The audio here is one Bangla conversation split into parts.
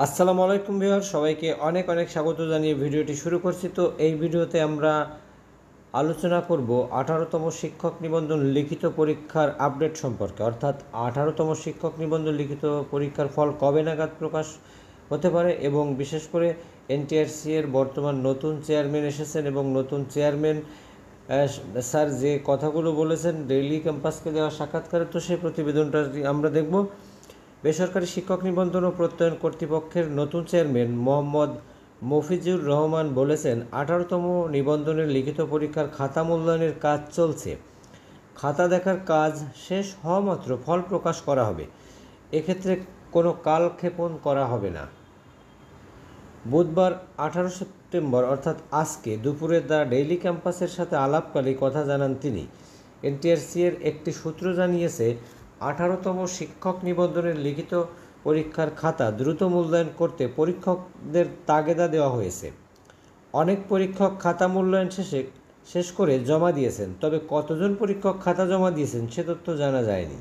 আসসালামু আলাইকুম ভিউয়ার, সবাইকে অনেক অনেক স্বাগত জানিয়ে ভিডিওটি শুরু করছি। তো এই ভিডিওতে আমরা আলোচনা করব 18তম শিক্ষক নিবন্ধন লিখিত পরীক্ষার আপডেট সম্পর্কে। অর্থাৎ 18তম শিক্ষক নিবন্ধন লিখিত পরীক্ষার ফল কবে নাগাদ প্রকাশ হতে পারে এবং বিশেষ করে এনটিআরসি এর বর্তমান নতুন চেয়ারম্যান এসেছেন এবং নতুন চেয়ারম্যান স্যার যে কথাগুলো বলেছেন ডেইলি ক্যাম্পাসকে দেওয়া সাক্ষাৎকারে, তো সেই প্রতিবেদনটা আমরা দেখব। বেসরকারি শিক্ষক নিবন্ধন ও প্রত্যয়ন কর্তৃপক্ষের নতুন চেয়ারম্যান মোহাম্মদ মফিজুর রহমান বলেছেন, 18তম নিবন্ধনের লিখিত পরীক্ষার খাতা মূল্যায়নের কাজ চলছে। খাতা দেখার কাজ শেষ হওয়া মাত্র ফল প্রকাশ করা হবে। এক্ষেত্রে কোনো কালক্ষেপণ করা হবে না। বুধবার 18 সেপ্টেম্বর অর্থাৎ আজকে দুপুরে দ্য ডেইলি ক্যাম্পাসের সাথে আলাপকালে কথা জানান তিনি। এনটিআরসি এর একটি সূত্র জানিয়েছে, 18তম শিক্ষক নিবন্ধনের লিখিত পরীক্ষার খাতা দ্রুত মূল্যায়ন করতে পরীক্ষকদের তাগিদ দেওয়া হয়েছে। অনেক পরীক্ষক খাতা মূল্যায়ন শেষ করে জমা দিয়েছেন, তবে কতজন পরীক্ষক খাতা জমা দিয়েছেন সে তথ্য জানা যায়নি।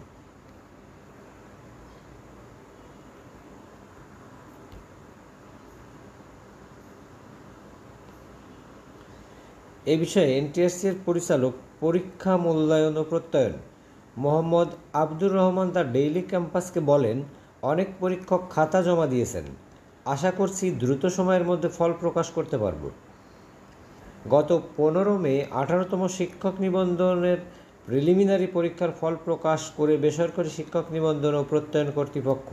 এ বিষয়ে এনটিআরসি এর পরিচালক পরীক্ষা মূল্যায়ন ও প্রত্যয়ন মোহাম্মদ আব্দুর রহমান দ্য ডেইলি ক্যাম্পাসকে বলেন, অনেক পরীক্ষক খাতা জমা দিয়েছেন। আশা করছি দ্রুত সময়ের মধ্যে ফল প্রকাশ করতে পারব। গত 15 মে 18তম শিক্ষক নিবন্ধনের প্রিলিমিনারি পরীক্ষার ফল প্রকাশ করে বেসরকারি শিক্ষক নিবন্ধন ও প্রত্যয়ন কর্তৃপক্ষ।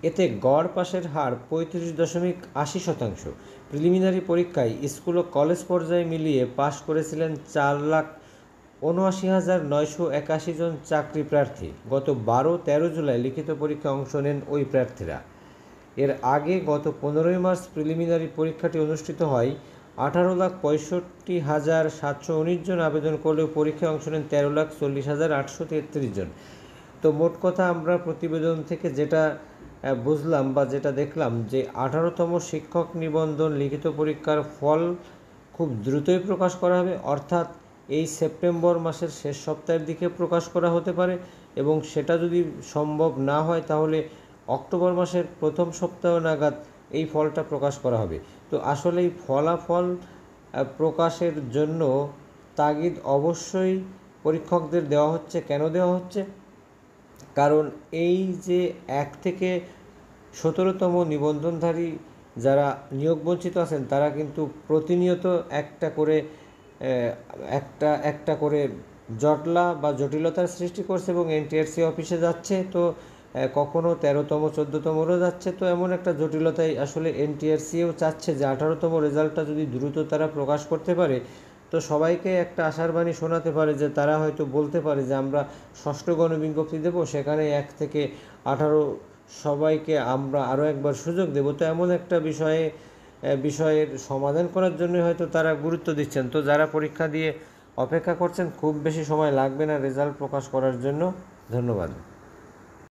এতে গড় পাশের হার 35.80%। প্রিলিমিনারি পরীক্ষায় স্কুল ও কলেজ পর্যায়ে মিলিয়ে পাশ করেছিলেন 4,79,981 জন চাকরি প্রার্থী। গত 12-13 জুলাই লিখিত পরীক্ষায় অংশ নেন ওই প্রার্থীরা। এর আগে গত 15 মার্চ প্রিলিমিনারি পরীক্ষাটি অনুষ্ঠিত হয়। 18,65,719 জন আবেদন করলেও পরীক্ষায় অংশ নেন 13,40,833 জন। তো মোট কথা আমরা প্রতিবেদন থেকে যেটা বুঝলাম বা যেটা দেখলাম যে 18তম শিক্ষক নিবন্ধন লিখিত পরীক্ষার ফল খুব দ্রুতই প্রকাশ করা হবে, অর্থাৎ এই সেপ্টেম্বর মাসের শেষ সপ্তাহের দিকে প্রকাশ করা হতে পারে এবং সেটা যদি সম্ভব না হয় তাহলে অক্টোবর মাসের প্রথম সপ্তাহ নাগাদ এই ফলটা প্রকাশ করা হবে। তো আসলে এই ফলাফল প্রকাশের জন্য তাগিদ অবশ্যই পরীক্ষকদের দেওয়া হচ্ছে। কেন দেওয়া হচ্ছে? কারণ এই যে 1 থেকে 17তম নিবন্ধনধারী যারা নিয়োগ বঞ্চিত আছেন তারা কিন্তু প্রতিনিয়ত একটা করে জটলা বা জটিলতার সৃষ্টি করছে এবং এনটিআরসি অফিসে যাচ্ছে, তো কখনো 13তম 14তমরও যাচ্ছে। তো এমন একটা জটিলতাই আসলে এনটিআরসিও চাচ্ছে যে 18তম রেজাল্টটা যদি দ্রুত তারা প্রকাশ করতে পারে তো সবাইকে একটা আশার বাণী শোনাতে পারে, যে তারা হয়তো বলতে পারে যে আমরা 6ষ্ঠ গণবিজ্ঞপ্তি দেব, সেখানে 1 থেকে 18 সবাইকে আমরা আরও একবার সুযোগ দেব। তো এমন একটা বিষয়ের সমাধান করার জন্য হয়তো তারা গুরুত্ব দিচ্ছেন। তো যারা পরীক্ষা দিয়ে অপেক্ষা করছেন, খুব বেশি সময় লাগবে না রেজাল্ট প্রকাশ করার জন্য। ধন্যবাদ।